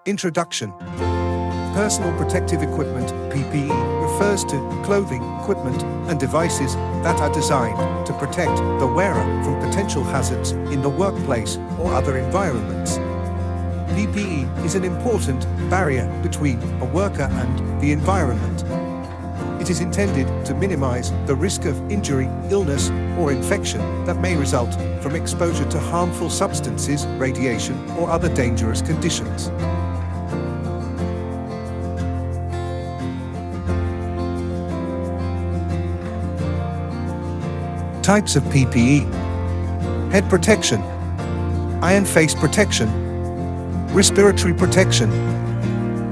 Introduction. Personal protective equipment, PPE, refers to clothing, equipment, and devices that are designed to protect the wearer from potential hazards in the workplace or other environments. PPE is an important barrier between a worker and the environment. It is intended to minimize the risk of injury, illness, or infection that may result from exposure to harmful substances, radiation, or other dangerous conditions. Types of PPE: head protection, iron face protection, respiratory protection,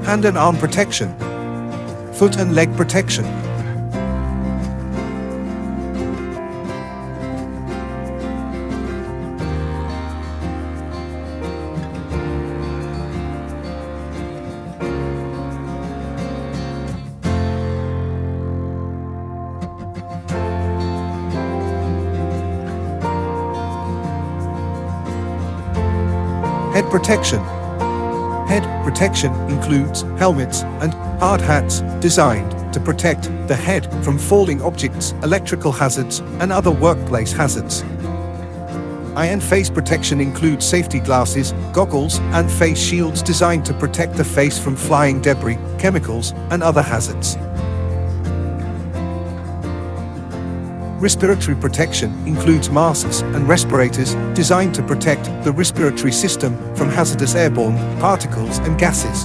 hand and arm protection, foot and leg protection. Head protection. Head protection includes helmets and hard hats designed to protect the head from falling objects, electrical hazards, and other workplace hazards. Iron face protection includes safety glasses, goggles, and face shields designed to protect the face from flying debris, chemicals, and other hazards. Respiratory protection includes masks and respirators designed to protect the respiratory system from hazardous airborne particles and gases.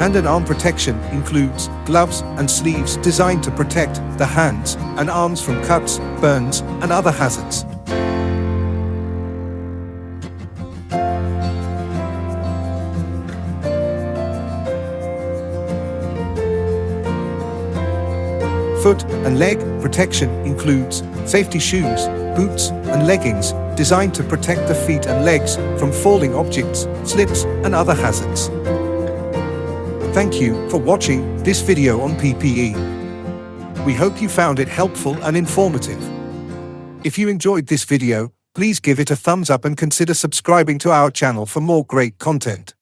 Hand and arm protection includes gloves and sleeves designed to protect the hands and arms from cuts, burns, and other hazards. Foot and leg protection includes safety shoes, boots, and leggings designed to protect the feet and legs from falling objects, slips, and other hazards. Thank you for watching this video on PPE. We hope you found it helpful and informative. If you enjoyed this video, please give it a thumbs up and consider subscribing to our channel for more great content.